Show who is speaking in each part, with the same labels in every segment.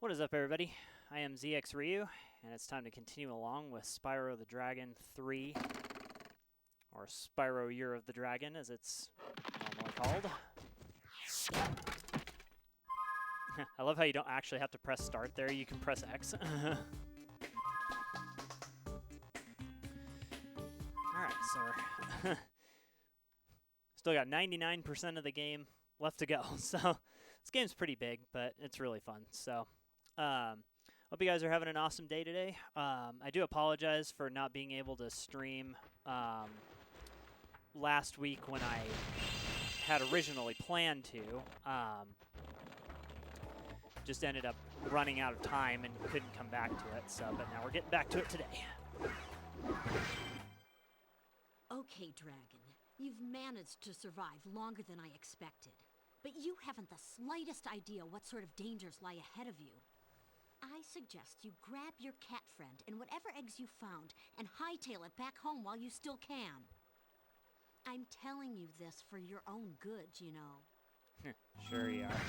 Speaker 1: What is up, everybody? I am ZXRyuu, and it's time to continue along with Spyro the Dragon 3, or Spyro Year of the Dragon, as it's normally called. I love how you don't actually have to press start there, you can press X. Alright, so still got 99% of the game left to go, so this game's pretty big, but it's really fun. So hope you guys are having an awesome day today. I do apologize for not being able to stream last week when I had originally planned to. Just ended up running out of time and couldn't come back to it. So, but now we're getting back to it today.
Speaker 2: Okay, Dragon. You've managed to survive longer than I expected. But you haven't the slightest idea what sort of dangers lie ahead of you. I suggest you grab your cat friend and whatever eggs you found and hightail it back home while you still can. I'm telling you this for your own good, you know.
Speaker 1: Sure you are.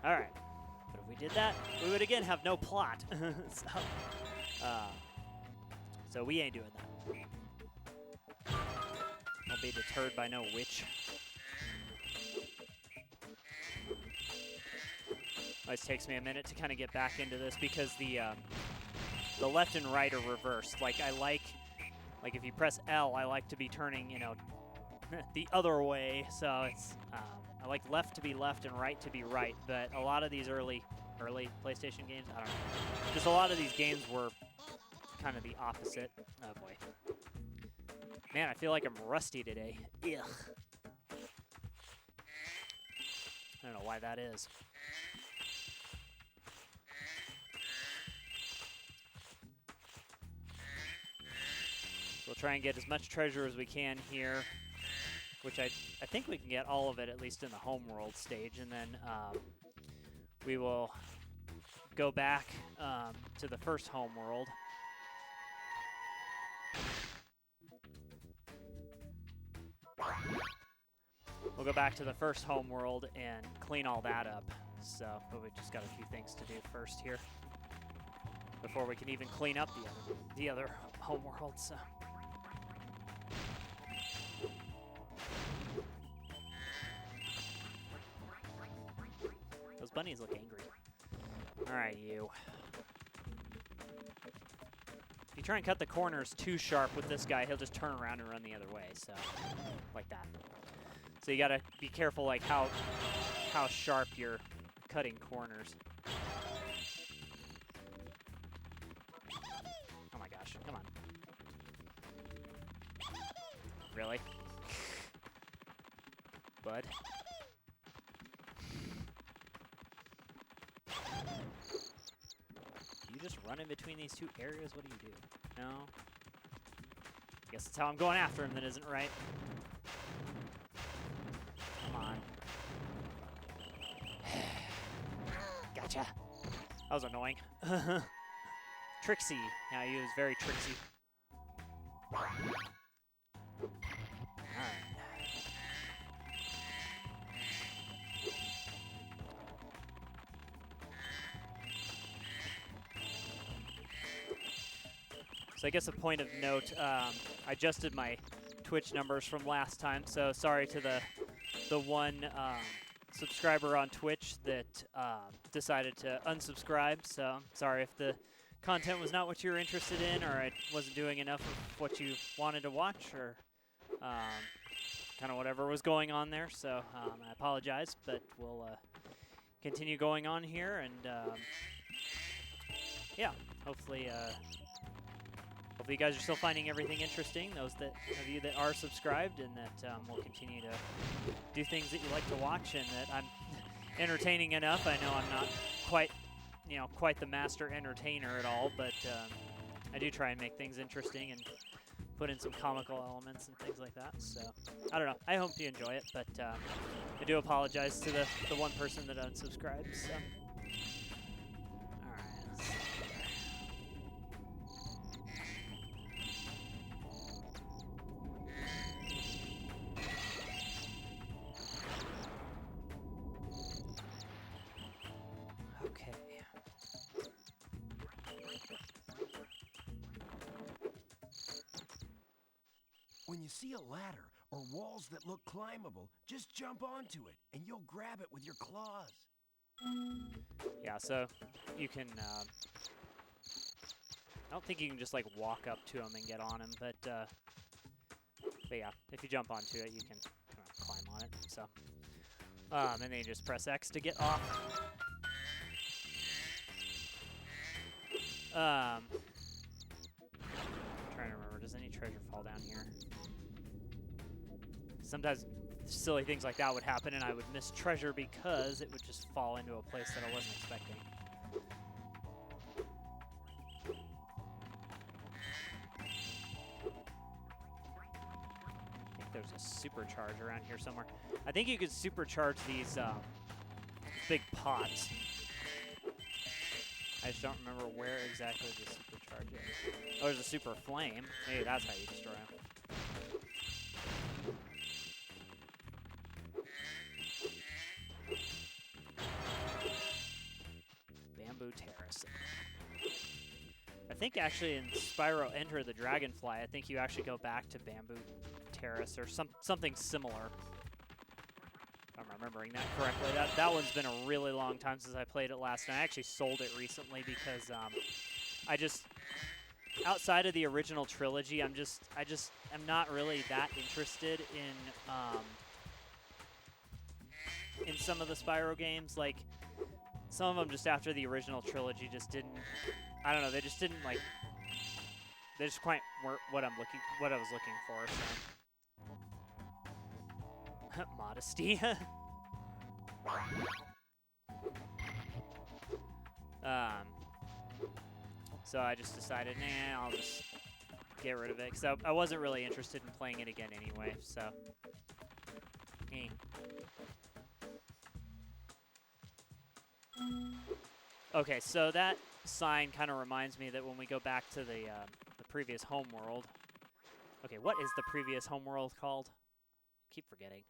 Speaker 1: Alright, but if we did that, we would again have no plot. So we ain't doing that. I'll be deterred by no witch. Always takes me a minute to kind of get back into this because the left and right are reversed. Like if you press L, I like to be turning, you know, the other way. So it's I like left to be left and right to be right. But a lot of these early PlayStation games, I don't know. Just a lot of these games were kind of the opposite. Oh boy, man, I feel like I'm rusty today. Ugh. I don't know why that is. So we'll try and get as much treasure as we can here, which I think we can get all of it, at least in the home world stage, and then we will go back to the first home world. We'll go back to the first home world and clean all that up. So, but we've just got a few things to do first here before we can even clean up the other home world. So. Those bunnies look angry. All right, you. If you try and cut the corners too sharp with this guy, he'll just turn around and run the other way. So, like that. So you gotta be careful, like how sharp you're cutting corners. Oh my gosh! Come on. Really, bud? You just run in between these two areas? What do you do? No? I guess that's how I'm going after him then, isn't it, right? Come on. Gotcha. That was annoying. Tricksy. Yeah, he was very tricksy. Alright. So I guess a point of note, I adjusted my Twitch numbers from last time, so sorry to the one subscriber on Twitch that decided to unsubscribe. So sorry if the content was not what you were interested in, or I wasn't doing enough of what you wanted to watch, or kind of whatever was going on there. So I apologize, but we'll continue going on here, and yeah, hopefully you guys are still finding everything interesting, those of you that are subscribed, and that will continue to do things that you like to watch, and that I'm entertaining enough. I know I'm not quite the master entertainer at all, but I do try and make things interesting and put in some comical elements and things like that. So I don't know. I hope you enjoy it, but I do apologize to the one person that unsubscribed. So.
Speaker 3: see a ladder or walls that look climbable, just jump onto it, and you'll grab it with your claws.
Speaker 1: Yeah, so you can... I don't think you can just, like, walk up to them and get on them, but yeah, if you jump onto it, you can kind of climb on it, so... and then you just press X to get off. I'm trying to remember, does any treasure fall down here? Sometimes silly things like that would happen and I would miss treasure because it would just fall into a place that I wasn't expecting. I think there's a supercharge around here somewhere. I think you could supercharge these big pots. I just don't remember where exactly the supercharge is. Oh, there's a super flame. Maybe that's how you destroy them. Bamboo Terrace. I think actually in Spyro Enter the Dragonfly, I think you actually go back to Bamboo Terrace or something similar. If I'm remembering that correctly. That one's been a really long time since I played it last, and I actually sold it recently because I just, outside of the original trilogy, I'm not really that interested in some of the Spyro games. Like, some of them just after the original trilogy just didn't, I don't know, they just didn't like, they just quite weren't what I was looking for, so. Modesty. So I just decided, nah, I'll just get rid of it. So I wasn't really interested in playing it again anyway, so. Eh. Okay, so that sign kind of reminds me that when we go back to the previous homeworld. Okay, what is the previous homeworld called? Keep forgetting.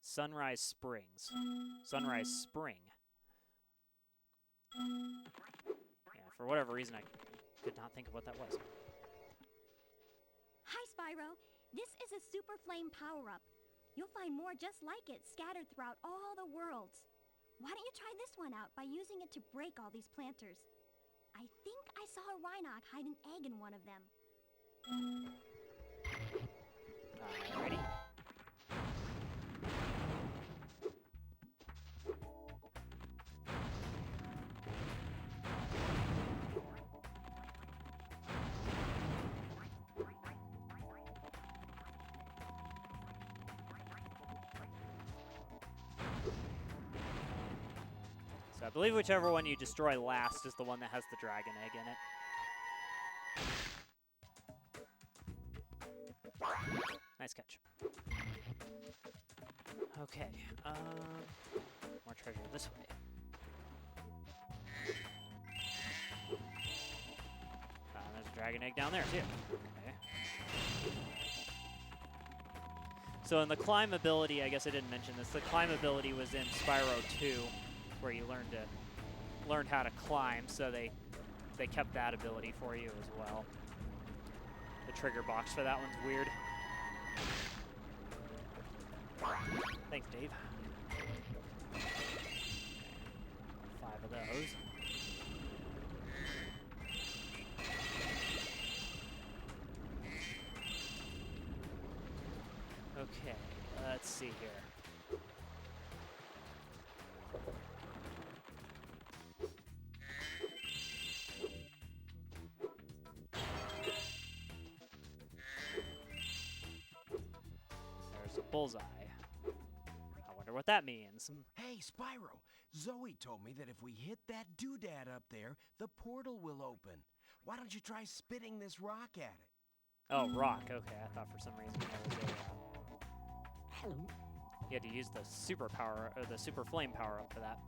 Speaker 1: Sunrise Springs. Sunrise Spring. Yeah, for whatever reason, I could not think of what that was.
Speaker 4: Hi, Spyro. This is a Super Flame power-up. You'll find more just like it scattered throughout all the worlds. Why don't you try this one out by using it to break all these planters? I think I saw a Rhinoc hide an egg in one of them.
Speaker 1: Ready? So I believe whichever one you destroy last is the one that has the dragon egg in it. Nice catch. Okay, more treasure this way. There's a dragon egg down there too. Okay. So in the climb ability, I guess I didn't mention this, the climb ability was in Spyro 2, where you learned how to climb, so they kept that ability for you as well. The trigger box for that one's weird. Thanks, Dave. 5 of those. Okay, let's see here. There's a bullseye. I wonder what that means.
Speaker 3: Hey, Spyro, Zoe told me that if we hit that doodad up there, the portal will open. Why don't you try spitting this rock at it?
Speaker 1: Oh, rock. Okay, I thought for some reason there was you had to use the super power, or the super flame power up for that.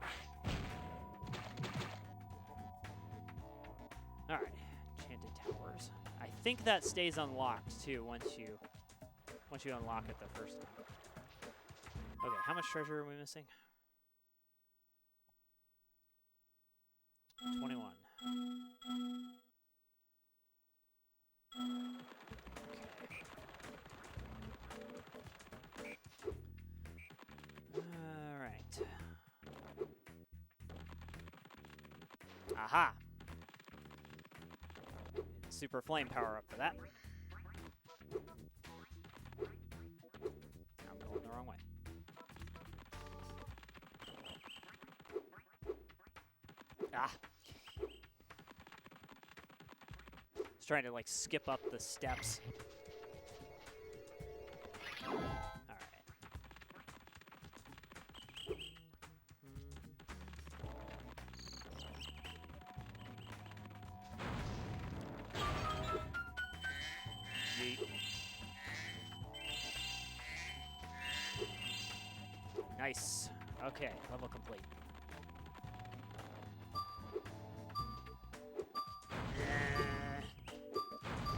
Speaker 1: All right, enchanted towers. I think that stays unlocked too once you unlock it the first time. Okay, how much treasure are we missing? 21. Aha! Super flame power up for that. I'm going the wrong way. Ah! Just trying to like skip up the steps. Alright. Yeet. Nice. Okay, level complete.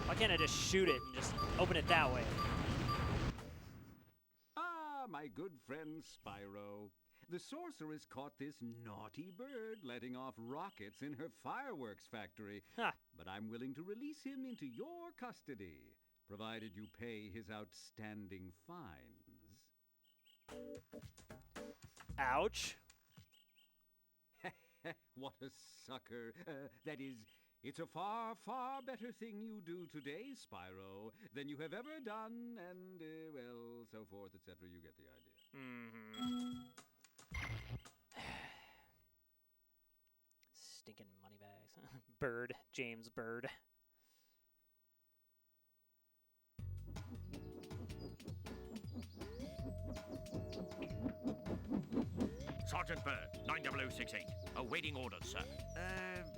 Speaker 1: Why can't I just shoot it and just open it that way?
Speaker 5: Ah, my good friend Spyro. The sorceress caught this naughty bird letting off rockets in her fireworks factory.
Speaker 1: Huh.
Speaker 5: But I'm willing to release him into your custody, provided you pay his outstanding fines.
Speaker 1: Ouch.
Speaker 5: What a sucker. That is, it's a far, far better thing you do today, Spyro, than you have ever done, and, well, so forth, etc. You get the idea.
Speaker 1: Stinking money bags. Bird. James Bird.
Speaker 6: Sergeant Bird, 90068. Awaiting orders, sir.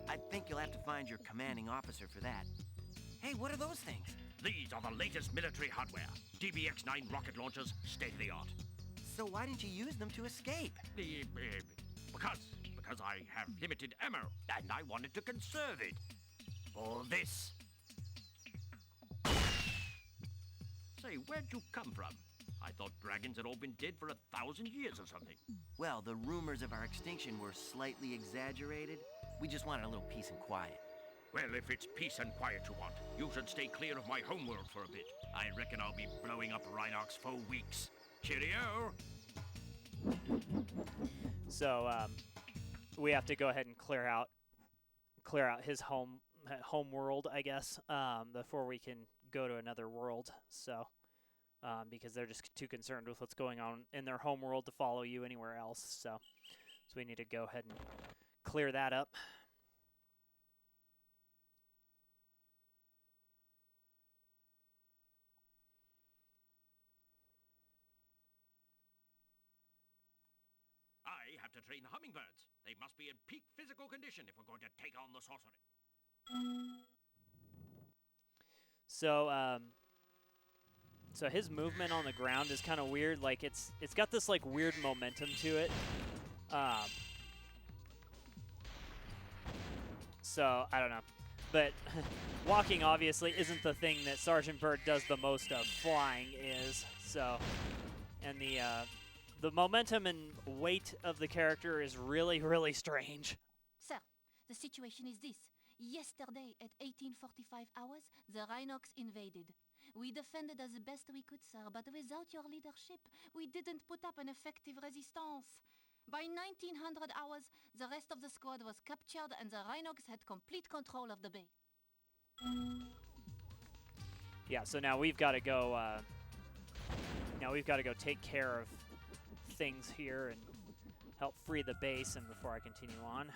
Speaker 7: I think you'll have to find your commanding officer for that. Hey, what are those things?
Speaker 6: These are the latest military hardware. DBX-9 rocket launchers, state-of-the-art.
Speaker 7: So why didn't you use them to escape?
Speaker 6: Because I have limited ammo, and I wanted to conserve it. For this. Say, where'd you come from? I thought dragons had all been dead for 1,000 years or something.
Speaker 7: Well, the rumors of our extinction were slightly exaggerated. We just wanted a little peace and quiet.
Speaker 6: Well, if it's peace and quiet you want, you should stay clear of my homeworld for a bit. I reckon I'll be blowing up Rhinox for weeks. Cheerio!
Speaker 1: So, we have to go ahead and clear out his home world, I guess, before we can go to another world. So, because they're just too concerned with what's going on in their home world to follow you anywhere else. So we need to go ahead and clear that up.
Speaker 6: I have to train the hummingbirds. They must be in peak physical condition if we're going to take on the sorcery.
Speaker 1: So, so his movement on the ground is kind of weird. Like it's got this like weird momentum to it. So I don't know, but walking obviously isn't the thing that Sergeant Bird does the most of. Flying is. So, and the momentum and weight of the character is really, really strange.
Speaker 8: Sir, the situation is this. Yesterday at 18:45 hours, the Rhinox invaded. We defended as best we could, sir, but without your leadership, we didn't put up an effective resistance. By 1900 hours, the rest of the squad was captured and the Rhinox had complete control of the bay.
Speaker 1: Yeah, so now we've got to go. Take care of things here and help free the base. And before I continue on,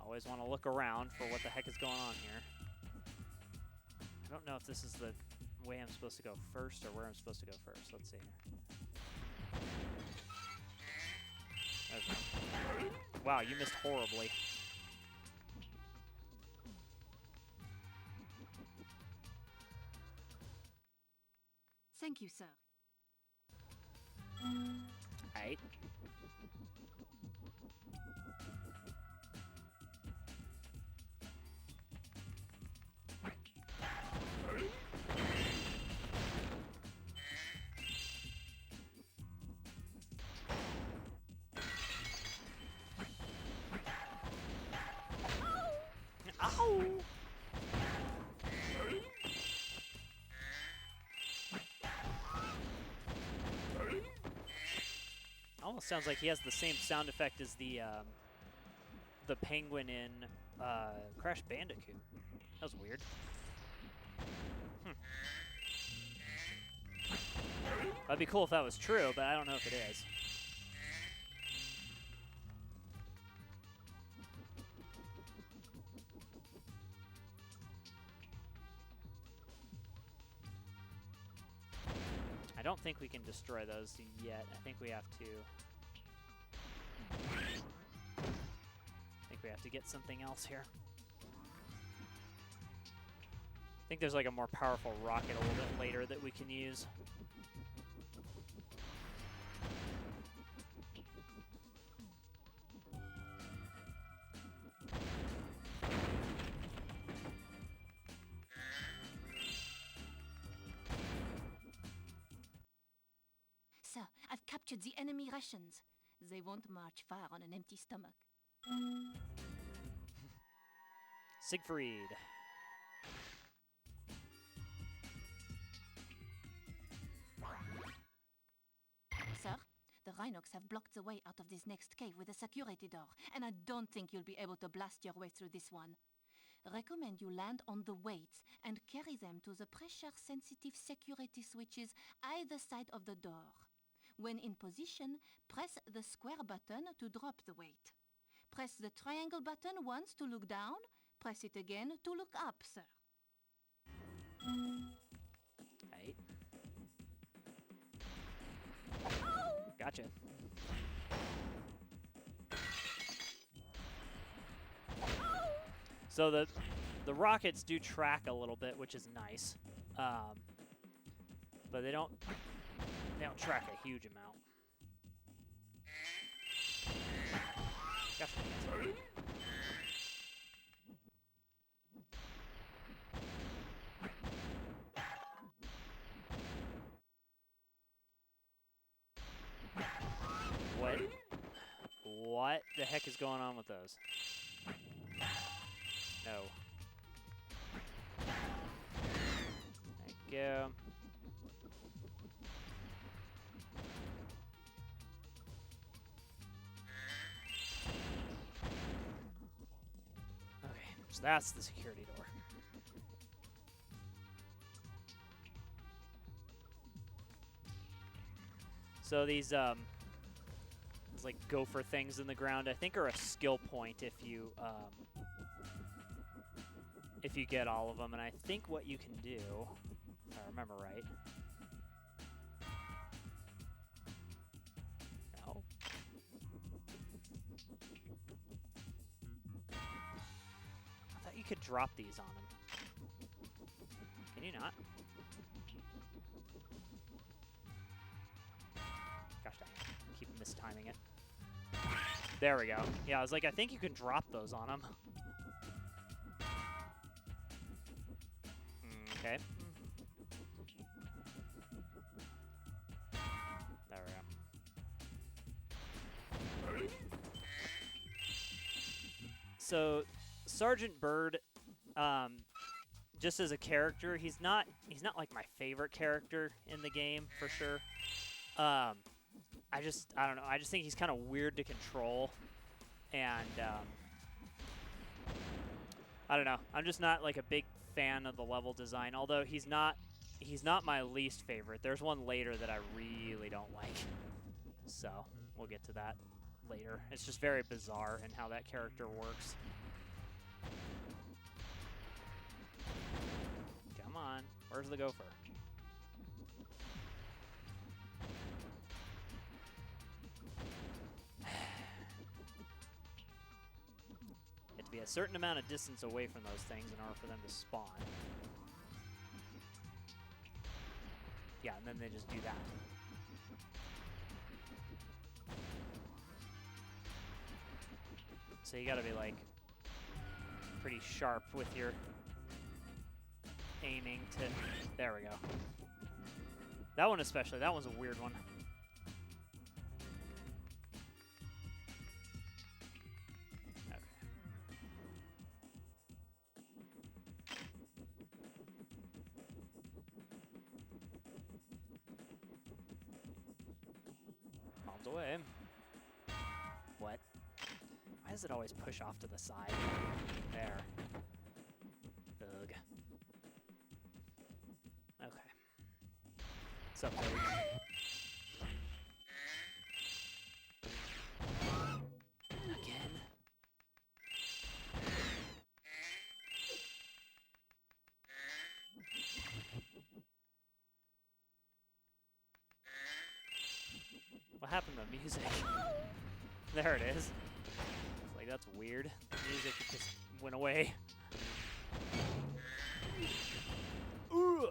Speaker 1: always want to look around for what the heck is going on here. I don't know if this is the way I'm supposed to go first or where I'm supposed to go first. Let's see here. Wow, you missed horribly.
Speaker 8: Thank you, sir.
Speaker 1: Right. Ow! Almost sounds like he has the same sound effect as the the penguin in Crash Bandicoot. That was weird. That'd be cool if that was true, but I don't know if it is. I don't think we can destroy those yet. I think we have to... get something else here. I think there's like a more powerful rocket a little bit later that we can use.
Speaker 8: Sir, I've captured the enemy Russians. They won't march far on an empty stomach.
Speaker 1: Siegfried.
Speaker 8: Sir, the Rhinox have blocked the way out of this next cave with a security door, and I don't think you'll be able to blast your way through this one. Recommend you land on the weights and carry them to the pressure-sensitive security switches either side of the door. When in position, press the square button to drop the weight. Press the triangle button once to look down. Press it again to look up, sir.
Speaker 1: Right. Gotcha. So the rockets do track a little bit, which is nice, but they don't track a huge amount. Gotcha. What the heck is going on with those? No. There you go. Okay, so that's the security door. So these like gopher things in the ground, I think, are a skill point if you get all of them. And I think what you can do, if I remember right. No. I thought you could drop these on them. Can you not? Gosh dang it. I keep mistiming it. There we go. Yeah, I was like, I think you can drop those on them. Okay. There we go. So, Sergeant Bird, just as a character, he's not like my favorite character in the game for sure. I don't know. I just think he's kind of weird to control, and I don't know. I'm just not like a big fan of the level design. Although he's not my least favorite. There's one later that I really don't like. So we'll get to that later. It's just very bizarre in how that character works. Come on, where's the gopher? Be a certain amount of distance away from those things in order for them to spawn. Yeah, and then they just do that. So you gotta be like pretty sharp with your aiming to... There we go. That one especially, that one's a weird one. Away. What? Why does it always push off to the side? There. Ugh. Okay. What's up, Toad? Again? What happened to the music? There it is. It's like, that's weird. The music just went away. Ugh.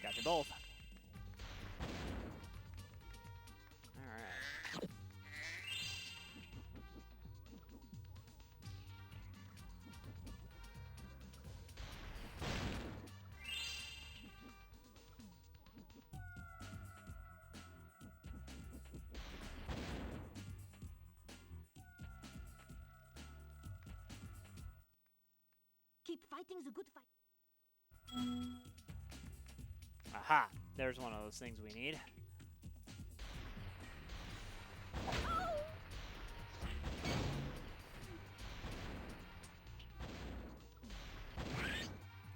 Speaker 1: Got you both. Alright.
Speaker 4: Keep fighting the good fight.
Speaker 1: Aha! There's one of those things we need.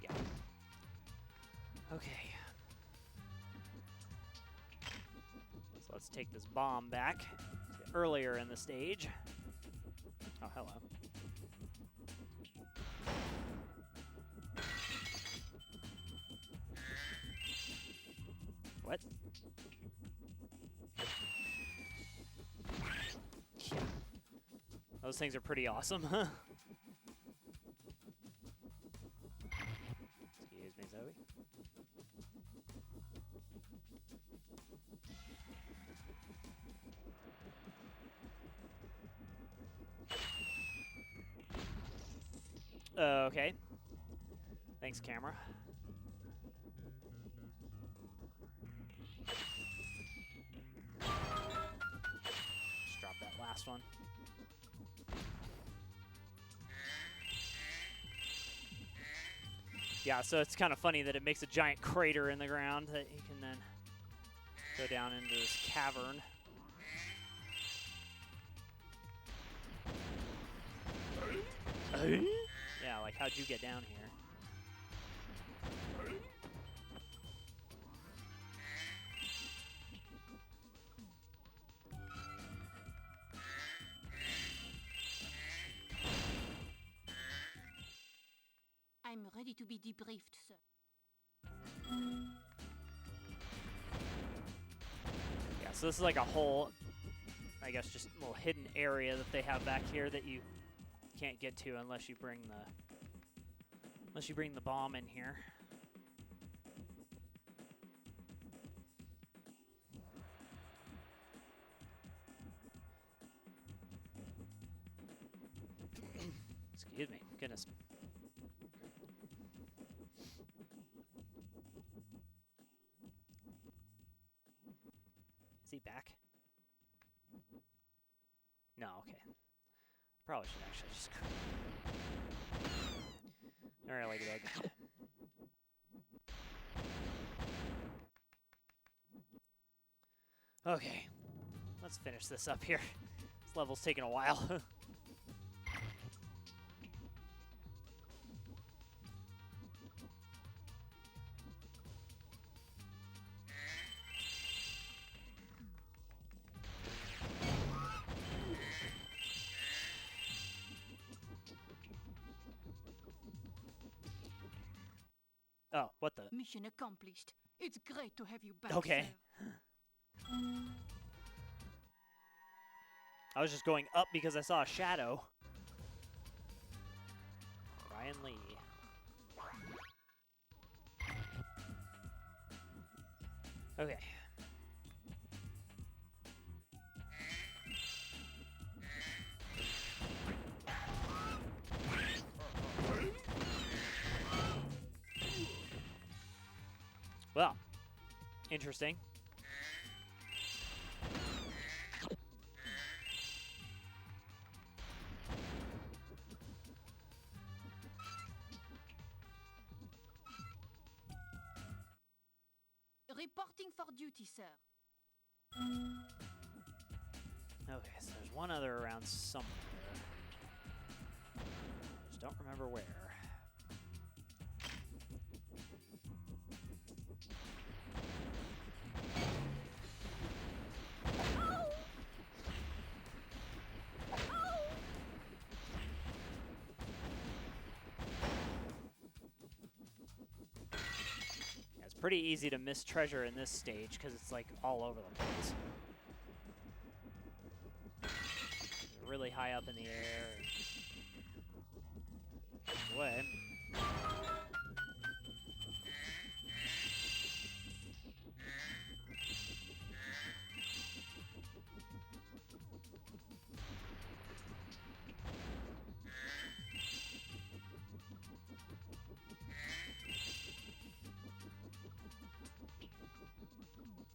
Speaker 1: Yeah. Okay. So let's take this bomb back to earlier in the stage. Oh, hello. What? Yeah. Those things are pretty awesome, huh? Excuse me, Zoe. Okay. Thanks, camera. Just drop that last one. Yeah, so it's kind of funny that it makes a giant crater in the ground that you can then go down into this cavern. Yeah, like, how'd you get down here?
Speaker 8: I'm ready to be debriefed, sir.
Speaker 1: Yeah, so this is like a whole, I guess, just a little hidden area that they have back here that you can't get to unless you bring the bomb in here. Excuse me, goodness. Is he back? No, okay. Probably should actually just. Alright, Ladybug. Okay. Let's finish this up here. This level's taking a while. Oh, what the?
Speaker 8: Mission accomplished. It's great to have you back,
Speaker 1: Okay.
Speaker 8: sir.
Speaker 1: I was just going up because I saw a shadow. Ryan Lee. Okay. Well, interesting.
Speaker 8: Reporting for duty, sir.
Speaker 1: Okay, so there's one other around somewhere. Just don't remember where. Yeah, it's pretty easy to miss treasure in this stage because it's like all over the place. Really high up in the air. Away.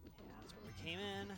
Speaker 1: Yeah, that's where we came in.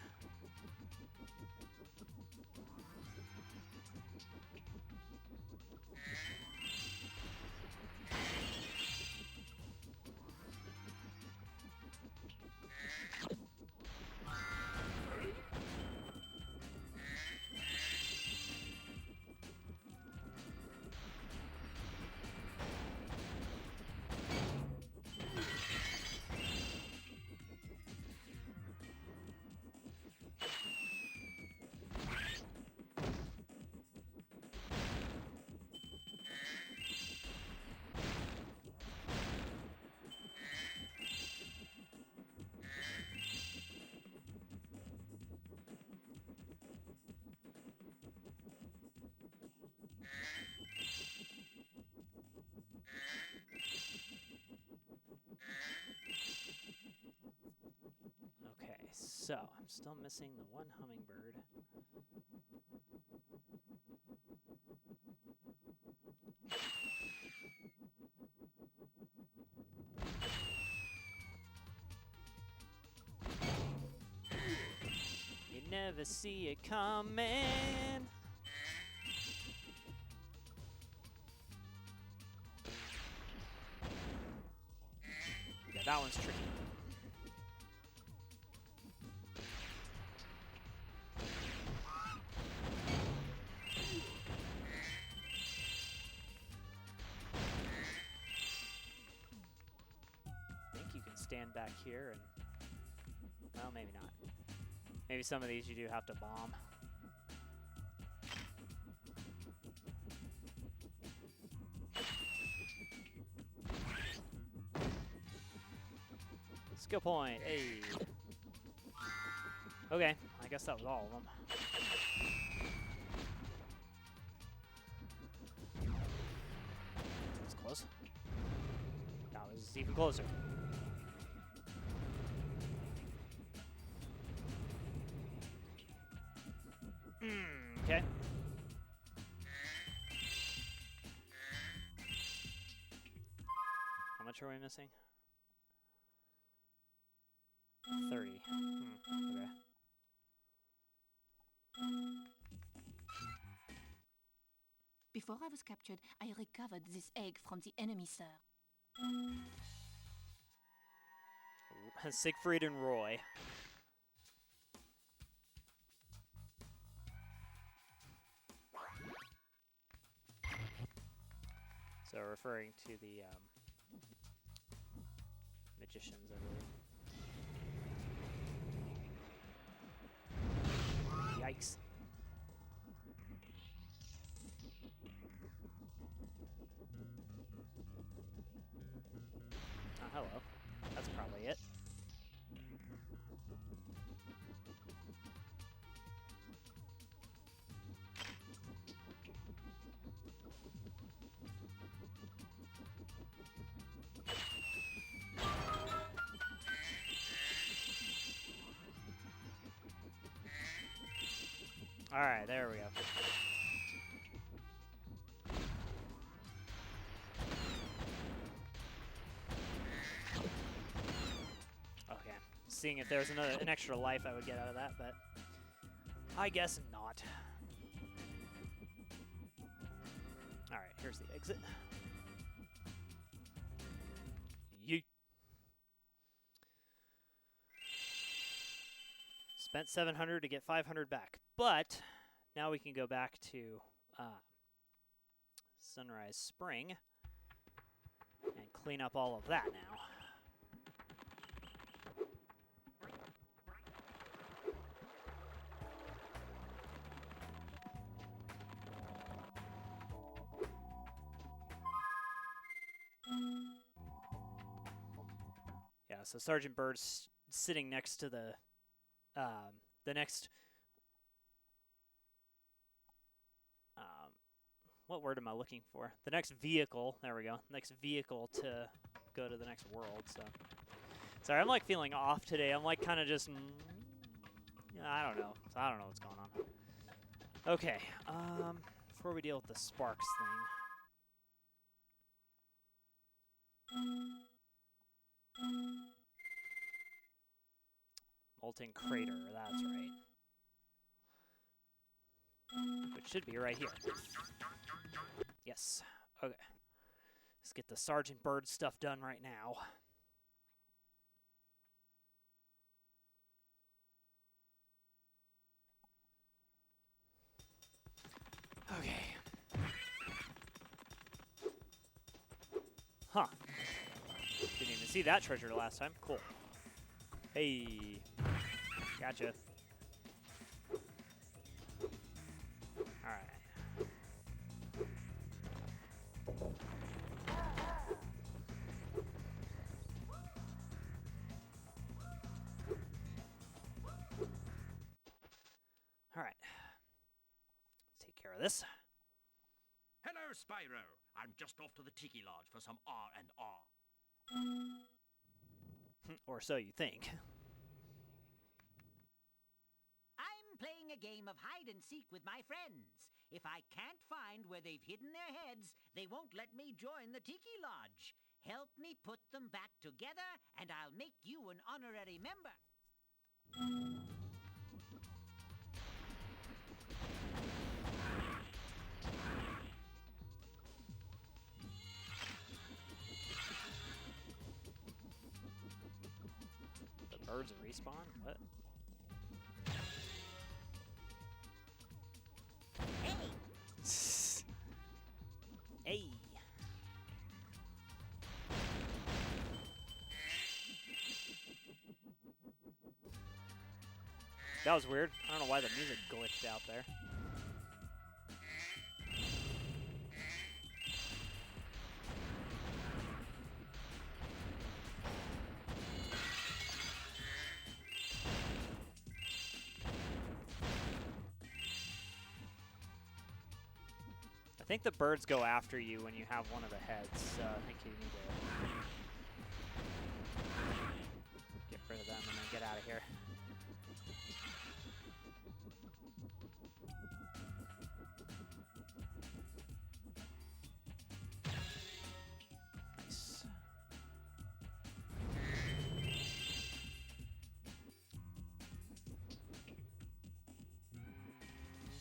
Speaker 1: Okay, so I'm still missing the one hummingbird. You never see it coming. Yeah, that one's tricky. I think you can stand back here and, well, maybe not. Maybe some of these you do have to bomb. Skill point, hey. Okay, I guess that was all of them. That was close. That was even closer. Okay. How much are we missing? 30. Okay.
Speaker 8: Before I was captured, I recovered this egg from the enemy, sir.
Speaker 1: Siegfried and Roy. So referring to the magicians, I believe. Yikes. Oh, hello. That's probably it. All right, there we go. Okay, seeing if there's an extra life I would get out of that, but I guess not. All right, here's the exit. Spent 700 to get 500 back. But now we can go back to Sunrise Spring and clean up all of that now. Yeah, so Sergeant Bird's sitting next to the next, what word am I looking for? The next vehicle, there we go, next vehicle to go to the next world, so. Sorry, I'm like feeling off today. I'm like kind of just, I don't know. I don't know what's going on. Okay, before we deal with the sparks thing. Molten Crater, that's right. Which should be right here. Yes. Okay. Let's get the Sergeant Bird stuff done right now. Okay. Huh. Didn't even see that treasure last time. Cool. Hey. Gotcha. Alright. Alright. Let's take care of this.
Speaker 6: Hello, Spyro. I'm just off to the Tiki Lodge for some R&R.
Speaker 1: Or so you think.
Speaker 9: I'm playing a game of hide and seek with my friends. If I can't find where they've hidden their heads, they won't let me join the Tiki Lodge. Help me put them back together, and I'll make you an honorary member.
Speaker 1: The birds respawn? What?
Speaker 9: Hey!
Speaker 1: Hey! That was weird. I don't know why the music glitched out there. I think the birds go after you when you have one of the heads, so I think you need to get rid of them and then get out of here. Nice.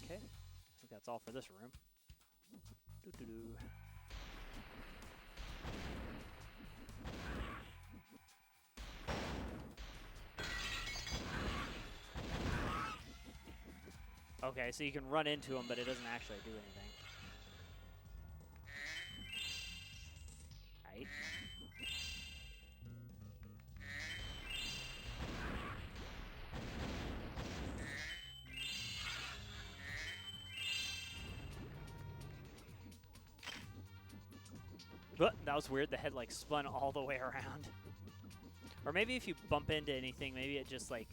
Speaker 1: Okay, I think that's all for this room. Doo-doo-doo. Okay, so you can run into them, but it doesn't actually do anything. Right. But that was weird. The head like spun all the way around. Or maybe if you bump into anything, maybe it just like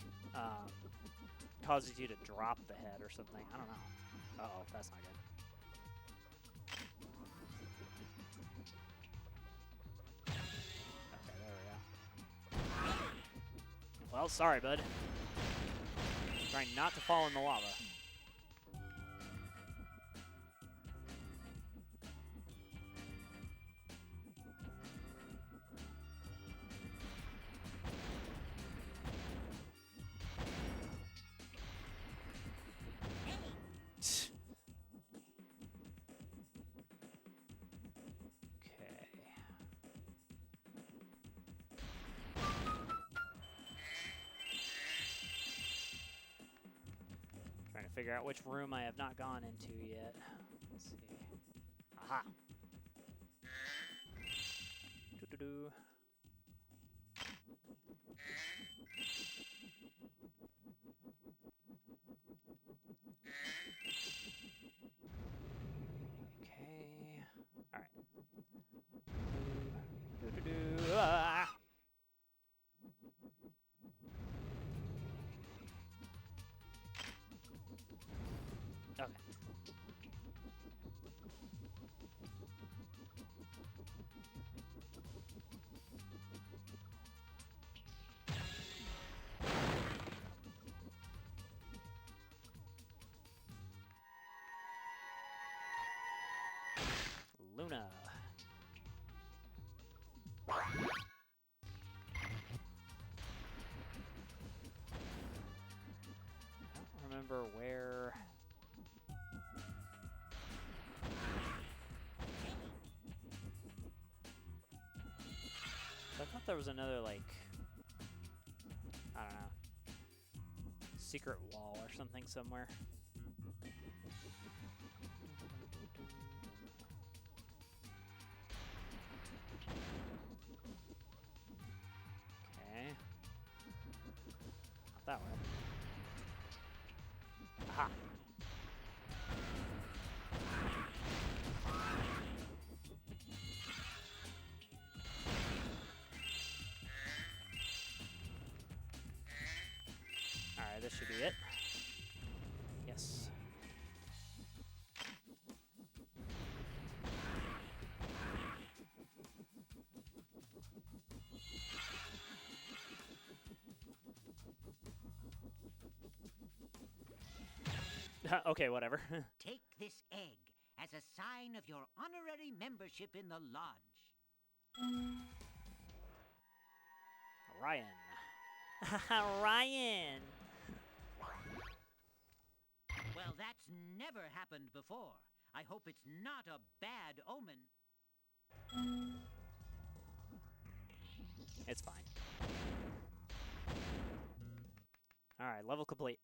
Speaker 1: causes you to drop the head or something. I don't know. Uh-oh, that's not good. Okay, there we go. Well, sorry, bud. Trying not to fall in the lava. figure out which room I have not gone into yet. Let's see. Aha! Doo-doo-doo. Okay. Alright. Doo-doo-doo. Ah! Okay. Luna. I don't remember where. I thought there was another, like, I don't know, secret wall or something somewhere. Okay. Not that way. Aha! Alright, this should be it. Yes. Okay, whatever.
Speaker 9: Take this egg as a sign of your honorary membership in the lodge.
Speaker 1: Ryan. Ryan!
Speaker 9: Well, that's never happened before. I hope it's not a bad omen.
Speaker 1: It's fine. Alright, level complete.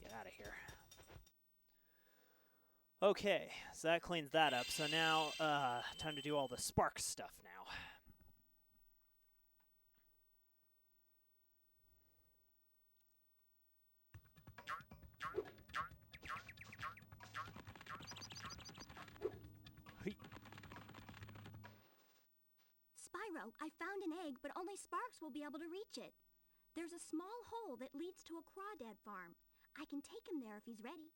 Speaker 1: Get out of here. Okay, so that cleans that up. So now, time to do all the Sparks stuff now.
Speaker 4: Spyro, I found an egg, but only Sparks will be able to reach it. There's a small hole that leads to a crawdad farm. I can take him there if he's ready.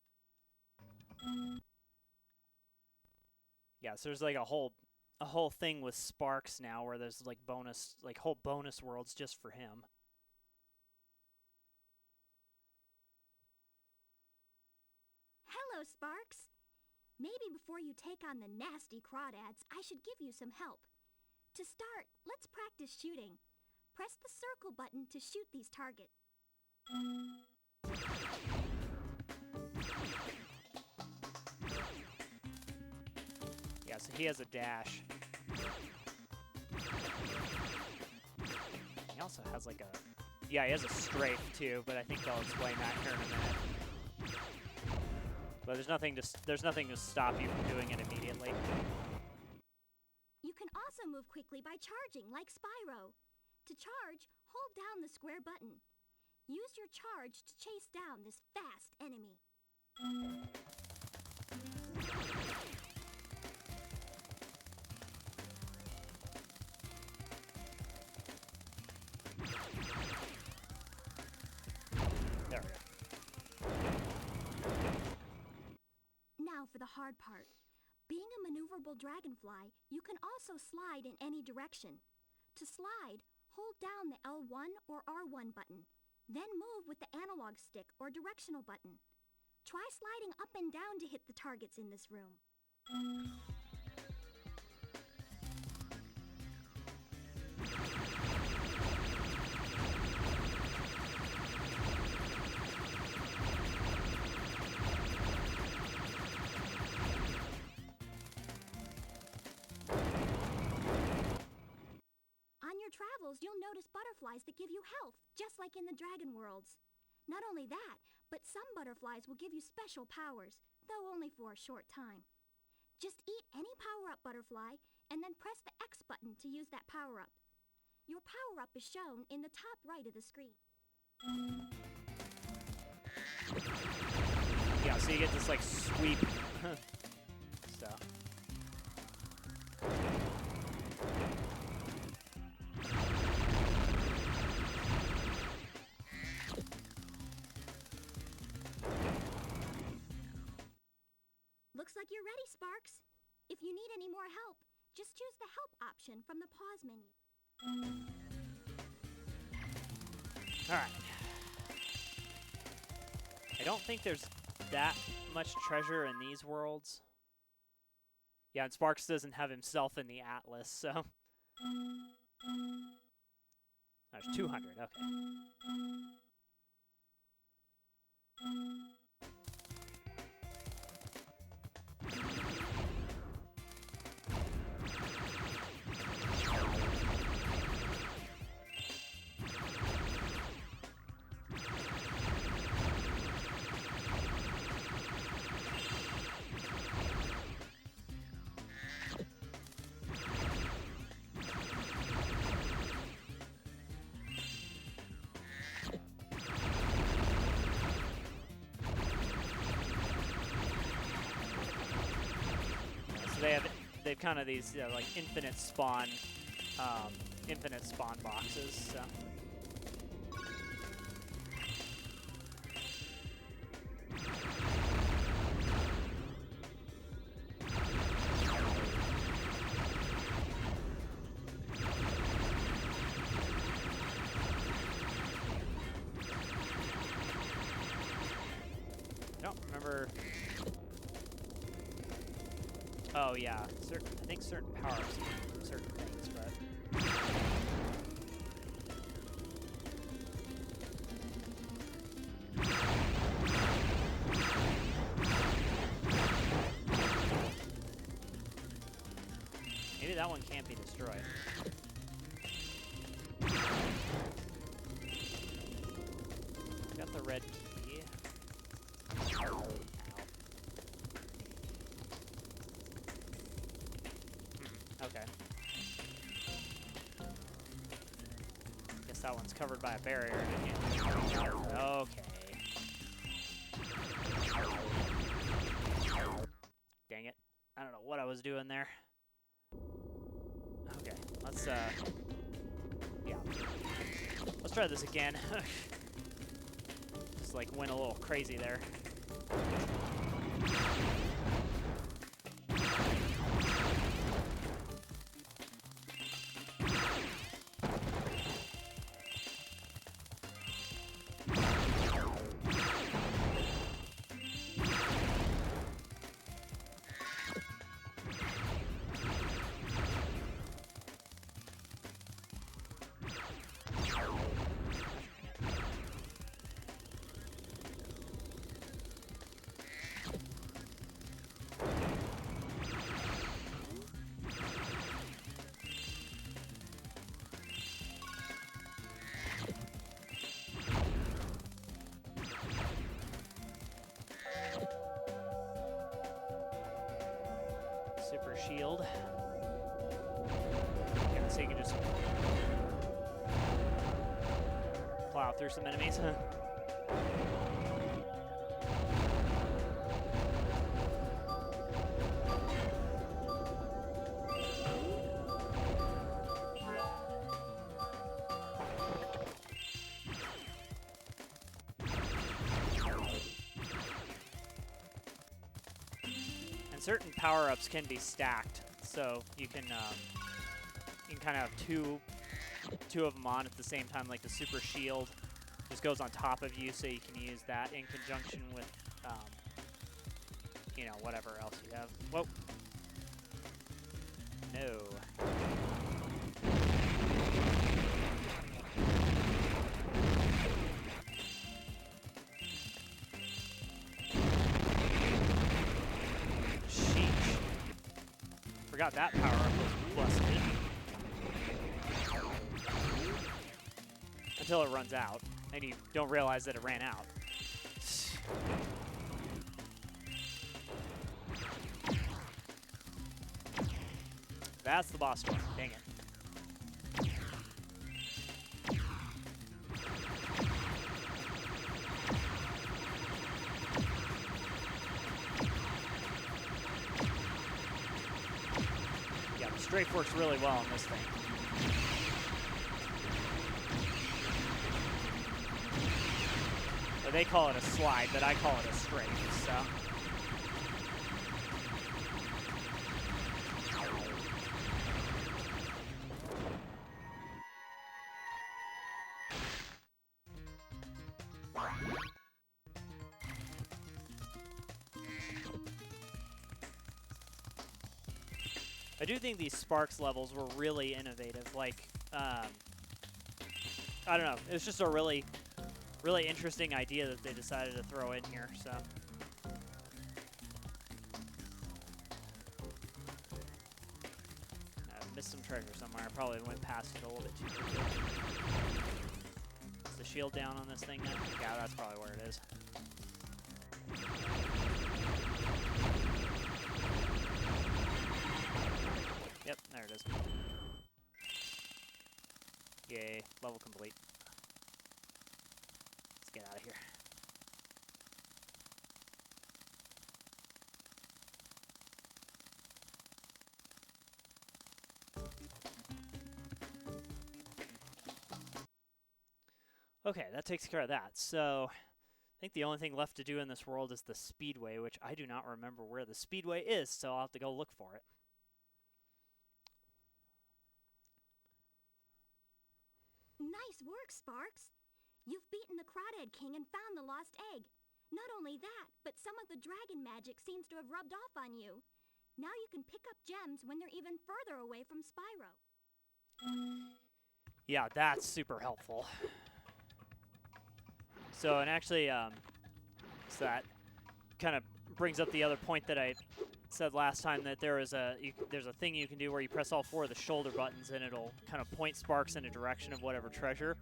Speaker 1: Yeah, so there's like a whole thing with Sparks now where there's like whole bonus worlds just for him.
Speaker 4: Hello, Sparks. Maybe before you take on the nasty crawdads, I should give you some help. To start, let's practice shooting. Press the circle button to shoot these targets.
Speaker 1: Yeah, so he has a dash. He also has like a... Yeah, he has a strafe too, but I think they'll explain that here in a minute. But there's nothing to stop you from doing it immediately.
Speaker 4: You can also move quickly by charging, like Spyro. To charge, hold down the square button. Use your charge to chase down this fast enemy.
Speaker 1: There we go.
Speaker 4: Now for the hard part. Being a maneuverable dragonfly, you can also slide in any direction. To slide, hold down the L1 or R1 button. Then move with the analog stick or directional button. Try sliding up and down to hit the targets in this room. On your travels, you'll notice butterflies that give you health, just like in the dragon worlds. Not only that, but some butterflies will give you special powers, though only for a short time. Just eat any power-up butterfly, and then press the X button to use that power-up. Your power-up is shown in the top right of the screen.
Speaker 1: Yeah, so you get this, like, sweep stuff.
Speaker 4: Looks like you're ready, Sparks. If you need any more help, just choose the help option from the pause menu.
Speaker 1: Alright. I don't think there's that much treasure in these worlds. Yeah, and Sparks doesn't have himself in the atlas, so... There's 200, okay. They've kind of these like infinite spawn boxes. So. I don't remember. Oh yeah, I think certain power-ups do certain things, but... Maybe that one can't be destroyed. Got the red key. Ow. Okay. Guess that one's covered by a barrier and I can't. Okay. Dang it. I don't know what I was doing there. Okay, let's yeah. Let's try this again. Just like went a little crazy there. Super shield. Yeah, so you can just plow through some enemies. Certain power-ups can be stacked, so you can kind of have two of them on at the same time, like the super shield just goes on top of you, so you can use that in conjunction with you know, whatever else you have. Whoa. No. Forgot that power up was busted. until it runs out, and you don't realize that it ran out. That's the boss one. Dang it. Yeah, the strafe works really well on this thing. Or they call it a slide, but I call it a strafe, so. I do think these Sparks levels were really innovative. Like, I don't know. It was just a really interesting idea that they decided to throw in here. So, I missed some treasure somewhere. I probably went past it a little bit too quickly. Is the shield down on this thing now? Yeah, that's probably where it is. Yep, there it is. Yay, level complete. Let's get out of here. Okay, that takes care of that. So, I think the only thing left to do in this world is the Speedway, which I do not remember where the Speedway is, so I'll have to go look for it.
Speaker 4: Nice work, Sparks. You've beaten the Crawdad King and found the lost egg. Not only that, but some of the dragon magic seems to have rubbed off on you. Now you can pick up gems when they're even further away from Spyro.
Speaker 1: Yeah, that's super helpful. So, and actually, so that kind of brings up the other point that I said last time, that there's a thing you can do where you press all 4 of the shoulder buttons and it'll kind of point Sparks in a direction of whatever treasure.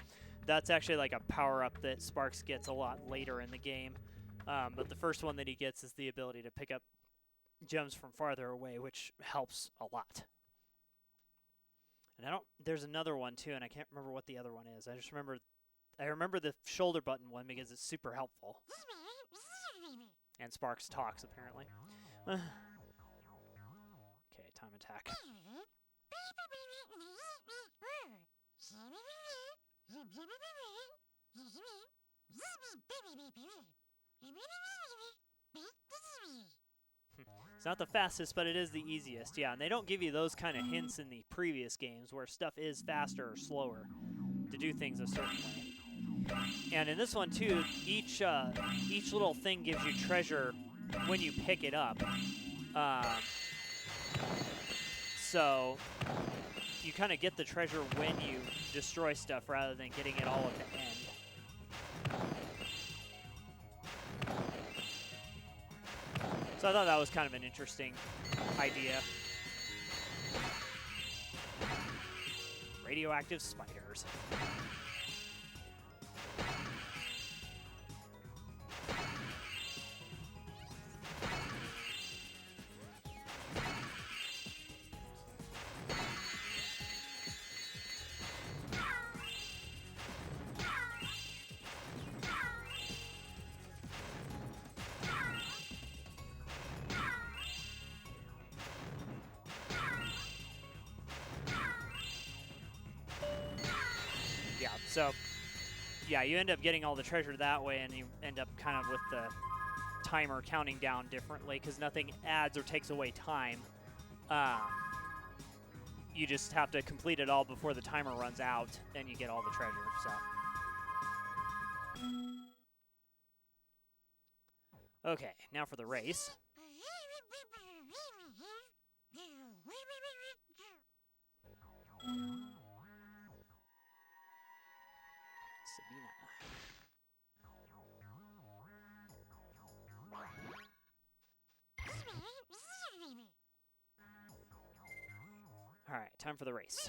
Speaker 1: That's actually like a power-up that Sparks gets a lot later in the game. But the first one that he gets is the ability to pick up gems from farther away, which helps a lot. And there's another one too, and I can't remember what the other one is. I remember the shoulder button one because it's super helpful. And Sparks talks, apparently. Okay, time attack. It's not the fastest, but it is the easiest. Yeah, and they don't give you those kind of hints in the previous games where stuff is faster or slower to do things a certain way. And in this one too, each little thing gives you treasure when you pick it up. So you kind of get the treasure when you destroy stuff rather than getting it all at the end. So I thought that was kind of an interesting idea. Radioactive spiders. So, yeah, you end up getting all the treasure that way, and you end up kind of with the timer counting down differently, because nothing adds or takes away time. You just have to complete it all before the timer runs out, and you get all the treasure, so. Okay, now for the race. All right, time for the race.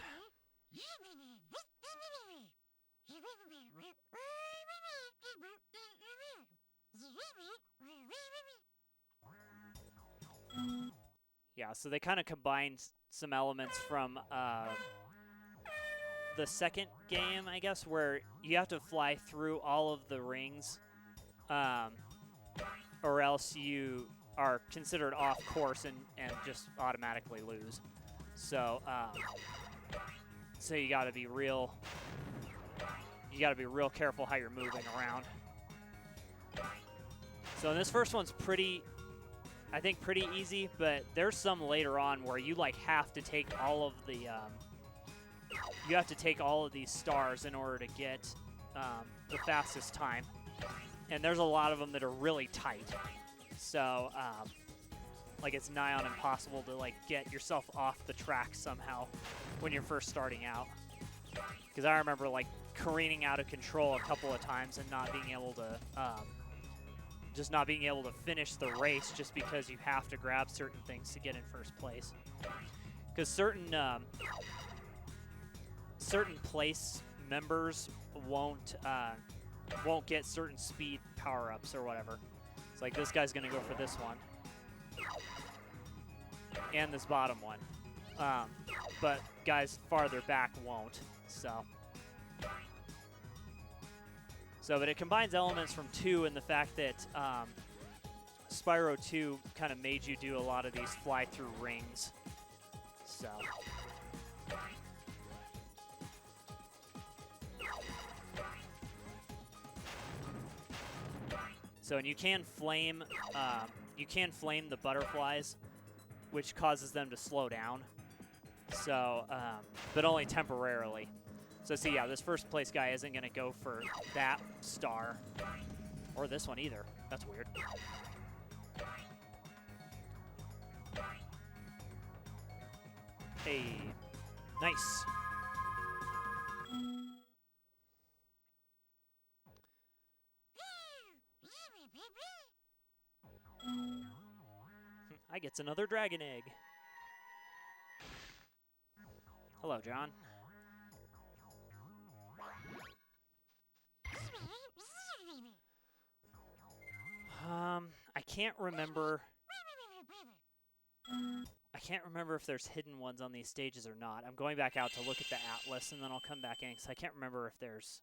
Speaker 1: Yeah, so they kind of combined some elements from the second game, I guess, where you have to fly through all of the rings, or else you are considered off course and just automatically lose. So, so you got to be real. You got to be real careful how you're moving around. So this first one's I think pretty easy, but there's some later on where you like have to take all of the you have to take all of these stars in order to get the fastest time, and there's a lot of them that are really tight. So like it's nigh on impossible to like get yourself off the track somehow when you're first starting out. Because I remember like careening out of control a couple of times and not being able to just not being able to finish the race just because you have to grab certain things to get in first place. Because certain place members won't get certain speed power-ups or whatever. It's like this guy's gonna go for this one and this bottom one, but guys farther back won't. But it combines elements from 2 and the fact that Spyro 2 kind of made you do a lot of these fly-through rings. So, and you can flame the butterflies, which causes them to slow down. So, but only temporarily. So see, yeah, this first place guy isn't going to go for that star. Or this one either. That's weird. Hey. Nice. I gets another dragon egg. Hello, John. I can't remember. I can't remember if there's hidden ones on these stages or not. I'm going back out to look at the atlas, and then I'll come back in because I can't remember if there's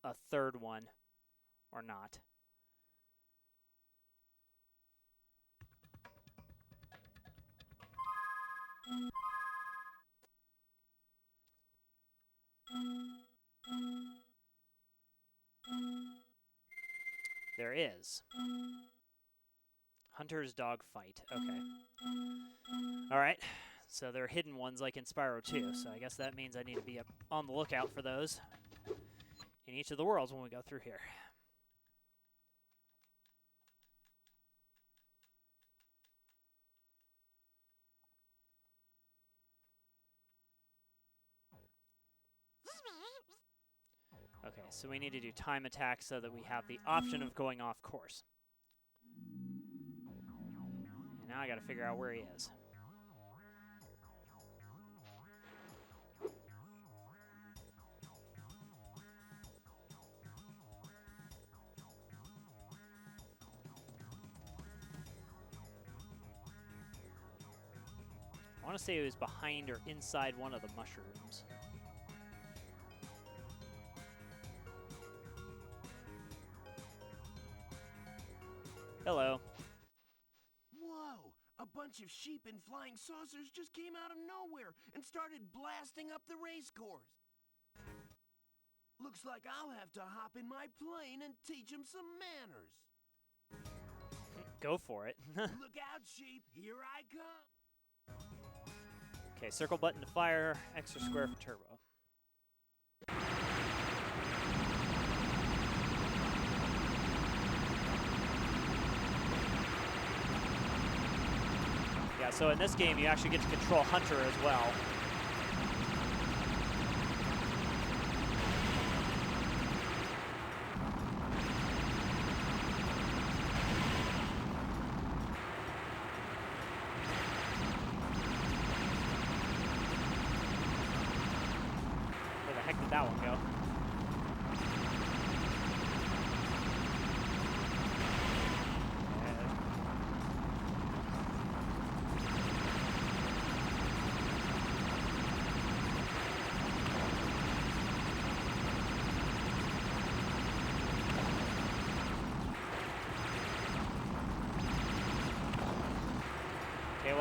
Speaker 1: a third one or not. There is. Hunter's dog fight. Okay. Alright. So there are hidden ones like in Spyro 2. So I guess that means I need to be on the lookout for those in each of the worlds when we go through here. Okay, so we need to do time attack so that we have the option of going off course. And now I gotta figure out where he is. I want to say he was behind or inside one of the mushrooms. Hello.
Speaker 3: Whoa! A bunch of sheep and flying saucers just came out of nowhere and started blasting up the race course. Looks like I'll have to hop in my plane and teach them some manners.
Speaker 1: Go for it.
Speaker 3: Look out, sheep. Here I come.
Speaker 1: Okay, circle button to fire, extra square for turbo. Yeah, so in this game, you actually get to control Hunter as well. Where the heck did that one go?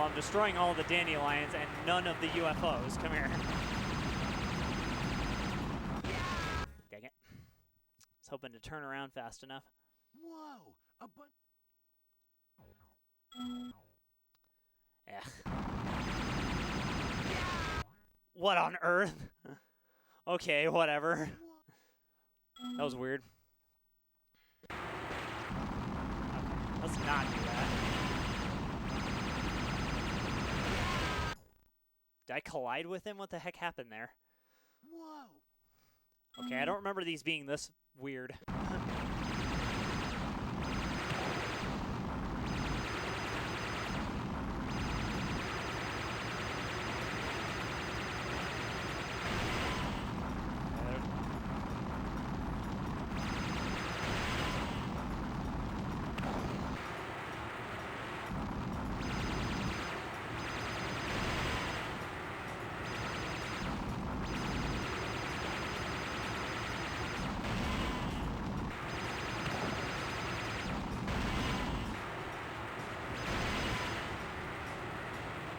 Speaker 1: I'm destroying all the dandelions and none of the UFOs. Come here. Dang it. I was hoping to turn around fast enough.
Speaker 3: Whoa! A bunch.
Speaker 1: Ugh. What on earth? Okay, whatever. That was weird. Okay, let's not do that. Did I collide with him? What the heck happened there?
Speaker 3: Whoa!
Speaker 1: Okay, I don't remember these being this weird.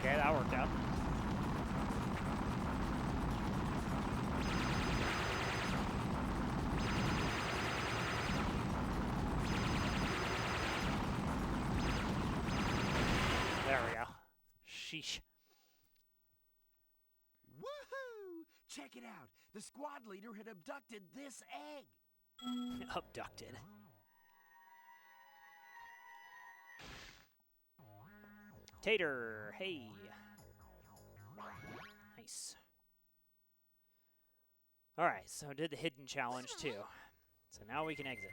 Speaker 1: Okay, that worked out. There we go. Sheesh.
Speaker 3: Woohoo! Check it out. The squad leader had abducted this egg.
Speaker 1: Abducted. Tater, hey. Nice. Alright, so did the hidden challenge too. So now we can exit.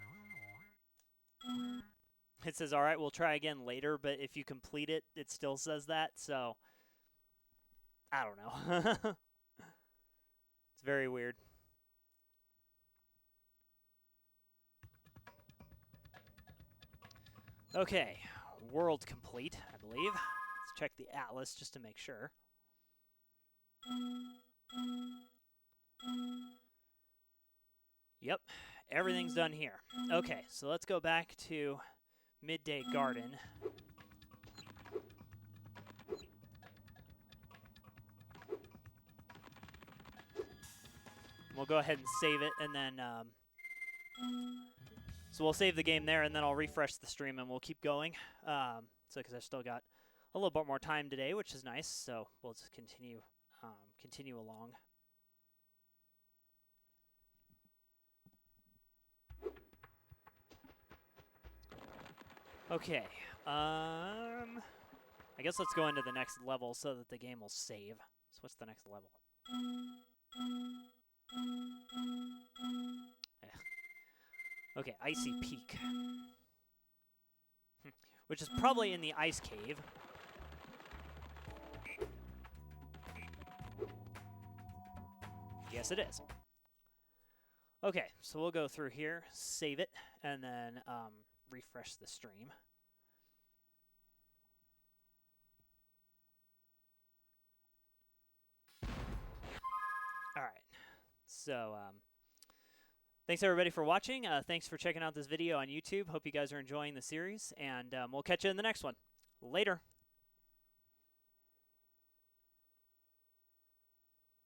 Speaker 1: It says, alright, we'll try again later, but if you complete it, it still says that, so I don't know. It's very weird. Okay, world complete, I believe. Let's check the atlas just to make sure. Yep, everything's done here. Okay, so let's go back to Midday Garden. We'll go ahead and save it, and then so we'll save the game there, and then I'll refresh the stream, and we'll keep going. So because I've still got a little bit more time today, which is nice. So we'll just continue along. Okay. I guess let's go into the next level so that the game will save. So what's the next level? Okay, Icy Peak. Which is probably in the ice cave. Yes, it is. Okay, so we'll go through here, save it, and then refresh the stream. All right, so thanks everybody for watching. Thanks for checking out this video on YouTube. Hope you guys are enjoying the series, and we'll catch you in the next one. Later.